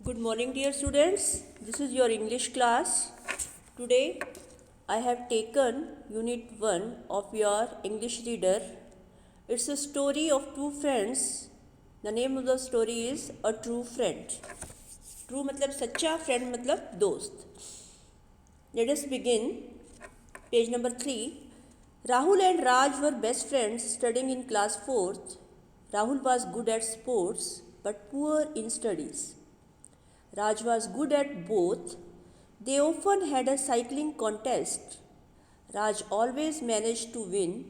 Good morning, dear students. This is your English class. Today I have taken Unit 1 of your English reader. It's a story of two friends. The name of the story is A True Friend. True मतलब सच्चा, friend मतलब दोस्त. Let us begin. Page number 3. Rahul and Raj were best friends studying in class 4th. Rahul was good at sports but poor in studies. Raj was good at both. They often had a cycling contest. Raj always managed to win.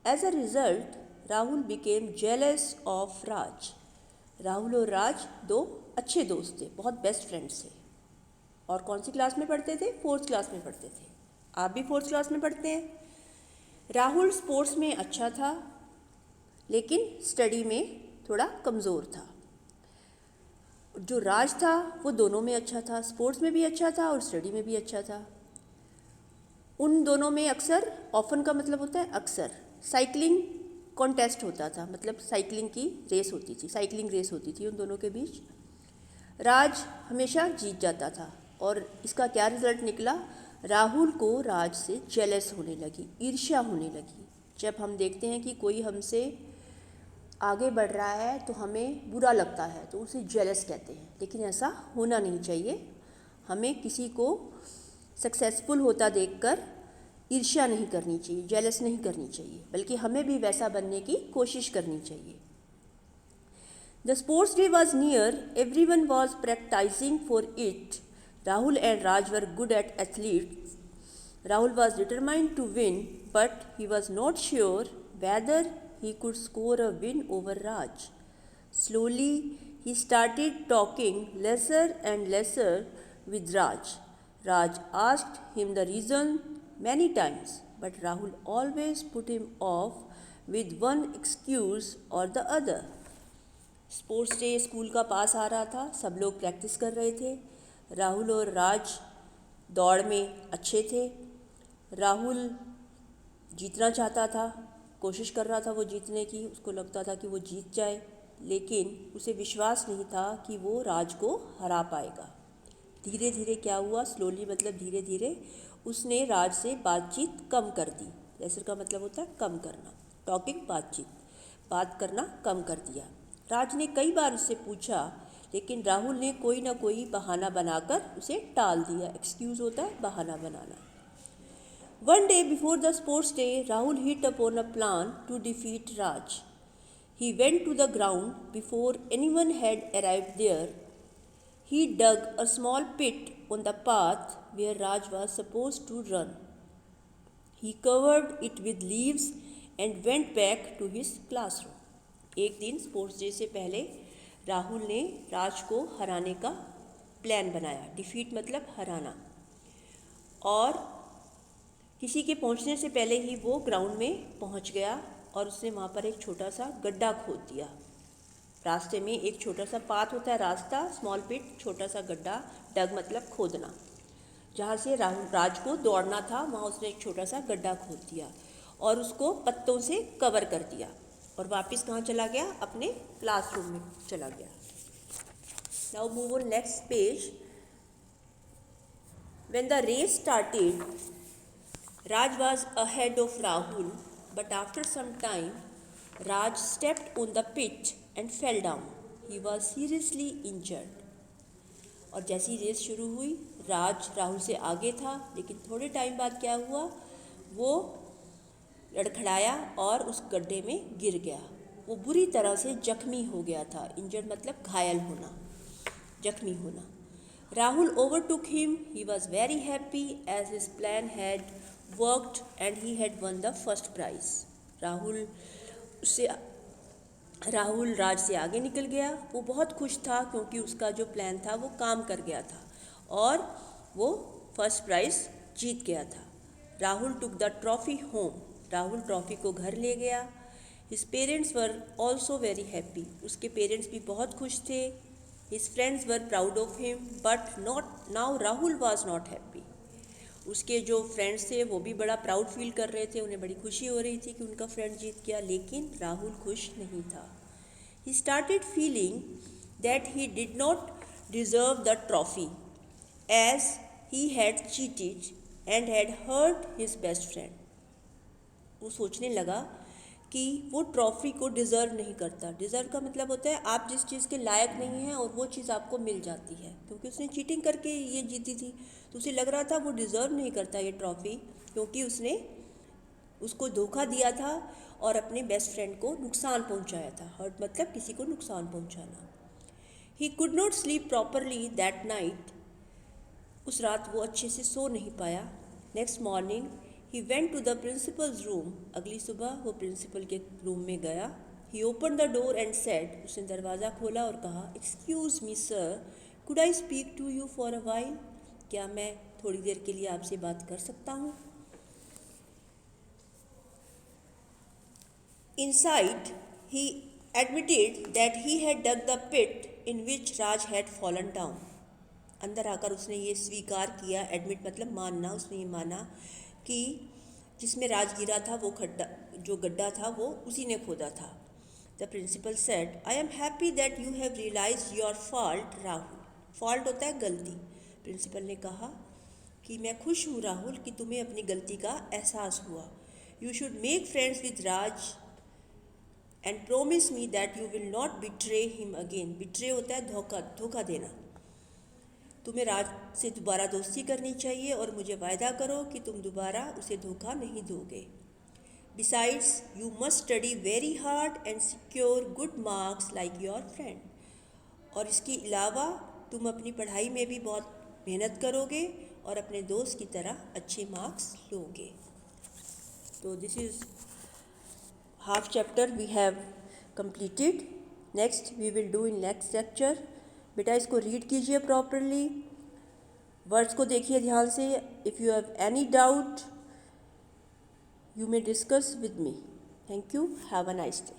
As a result, Rahul became jealous of Raj. Rahul और राज दो अच्छे दोस्त थे, बहुत best friends थे. और कौन सी class में पढ़ते थे? 4th क्लास में पढ़ते थे. आप भी 4th क्लास में पढ़ते हैं. राहुल स्पोर्ट्स में अच्छा था, लेकिन स्टडी में थोड़ा कमज़ोर था. जो राज था वो दोनों में अच्छा था, स्पोर्ट्स में भी अच्छा था और स्टडी में भी अच्छा था. उन दोनों में अक्सर, ऑफन का मतलब होता है अक्सर, साइकिलिंग कॉन्टेस्ट होता था, मतलब साइकिलिंग की रेस होती थी, साइकिलिंग रेस होती थी उन दोनों के बीच. राज हमेशा जीत जाता था और इसका क्या रिज़ल्ट निकला? राहुल को राज से जेलस होने लगी, ईर्ष्या होने लगी. जब हम देखते हैं कि कोई हमसे आगे बढ़ रहा है तो हमें बुरा लगता है, तो उसे जेलस कहते हैं. लेकिन ऐसा होना नहीं चाहिए. हमें किसी को सक्सेसफुल होता देखकर ईर्ष्या नहीं करनी चाहिए, जेलस नहीं करनी चाहिए, बल्कि हमें भी वैसा बनने की कोशिश करनी चाहिए. The sports day was near. Everyone was practicing for it. Rahul and Raj were good at athletes. Rahul was determined to win, but he was not sure whether he could score a win over Raj. Slowly, he started talking lesser and lesser with Raj. Raj asked him the reason many times, but Rahul always put him off with one excuse or the other. Sports day school का पास आ रहा था, सब लोग practice कर रहे थे. राहुल और राज दौड़ में अच्छे थे. राहुल जीतना चाहता था, कोशिश कर रहा था वो जीतने की, उसको लगता था कि वो जीत जाए, लेकिन उसे विश्वास नहीं था कि वो राज को हरा पाएगा. धीरे धीरे क्या हुआ? स्लोली मतलब धीरे धीरे उसने राज से बातचीत कम कर दी. लेसर का मतलब होता है कम करना, टॉकिंग बातचीत, बात करना कम कर दिया. राज ने कई बार उससे पूछा, लेकिन राहुल ने कोई ना कोई बहाना बनाकर उसे टाल दिया. एक्सक्यूज़ होता है बहाना बनाना. One day before the sports day, Rahul hit upon a plan to defeat Raj. He went to the ground before anyone had arrived there. He dug a small pit on the path where Raj was supposed to run. He covered it with leaves and went back to his classroom. एक दिन sports day से पहले राहुल ने राज को हराने का plan बनाया. Defeat मतलब हराना. और किसी के पहुंचने से पहले ही वो ग्राउंड में पहुंच गया और उसने वहाँ पर एक छोटा सा गड्ढा खोद दिया. रास्ते में एक छोटा सा पाथ होता है, रास्ता, स्मॉल पिट, छोटा सा गड्ढा. डग मतलब खोदना. जहाँ से राज को दौड़ना था वहाँ उसने एक छोटा सा गड्ढा खोद दिया और उसको पत्तों से कवर कर दिया और वापस कहाँ चला गया? अपने क्लासरूम में चला गया. Now move on next page. When the race started, Raj was ahead of Rahul, but after some time, Raj stepped on the pit and fell down. He was seriously injured. और जैसी race शुरू हुई, राज राहुल से आगे था, लेकिन थोड़े time बाद क्या हुआ? वो लड़खड़ाया और उस गड्ढे में गिर गया. वो बुरी तरह से जख्मी हो गया था. इंजर्ड मतलब घायल होना, जख्मी होना. Rahul overtook him. He was very happy as his plan had worked and he had won the first prize. Rahul Raj से आगे निकल गया. वो बहुत खुश था क्योंकि उसका जो प्लान था वो काम कर गया था और वो फर्स्ट प्राइज़ जीत गया था. Rahul took the trophy home. Rahul trophy को घर ले गया. His parents were also very happy. उसके पेरेंट्स भी बहुत खुश थे. His friends were proud of him, but not now. Rahul was not happy. उसके जो फ्रेंड्स थे वो भी बड़ा प्राउड फील कर रहे थे, उन्हें बड़ी खुशी हो रही थी कि उनका फ्रेंड जीत गया, लेकिन राहुल खुश नहीं था. He started feeling that he did not deserve the trophy as he had cheated and had hurt his best friend. वो सोचने लगा कि वो ट्रॉफ़ी को डिज़र्व नहीं करता. डिज़र्व का मतलब होता है आप जिस चीज़ के लायक नहीं हैं और वो चीज़ आपको मिल जाती है, क्योंकि उसने चीटिंग करके ये जीती थी. तो उसे लग रहा था वो डिज़र्व नहीं करता ये ट्रॉफ़ी, क्योंकि उसने उसको धोखा दिया था और अपने बेस्ट फ्रेंड को नुकसान पहुंचाया था. हर्ट मतलब किसी को नुकसान पहुंचाना. He could not sleep properly that night. उस रात वो अच्छे से सो नहीं पाया. Next morning he went to the principal's room. अगली सुबह वो प्रिंसिपल के रूम में गया. He open the door and said. उसने दरवाज़ा खोला और कहा, excuse me sir, could I speak to you for a while. क्या मैं थोड़ी देर के लिए आपसे बात कर सकता हूँ. Inside, he admitted that he had dug the pit in which Raj had fallen down. अंदर आकर उसने ये स्वीकार किया. एडमिट मतलब मानना. उसने ये माना कि जिसमें राज गिरा था वो जो गड्ढा था वो उसी ने खोदा था. The principal said, I am happy that you have realize your fault Rahul. Fault होता है गलती. प्रिंसिपल ने कहा कि मैं खुश हूँ राहुल कि तुम्हें अपनी गलती का एहसास हुआ. You should make friends with Raj and promise me that you will not betray him again. Betray होता है धोखा देना. तुम्हें राज से दोबारा दोस्ती करनी चाहिए और मुझे वायदा करो कि तुम दोबारा उसे धोखा नहीं दोगे. Besides you must study very hard and secure good marks like your friend. और इसके अलावा तुम अपनी पढ़ाई में भी बहुत मेहनत करोगे और अपने दोस्त की तरह अच्छे मार्क्स लोगे. तो this is half chapter we have completed. Next we will do in next lecture. बेटा इसको रीड कीजिए प्रॉपरली, वर्ड्स को देखिए ध्यान से. If you have any doubt you may discuss with me. Thank you. Have a nice day.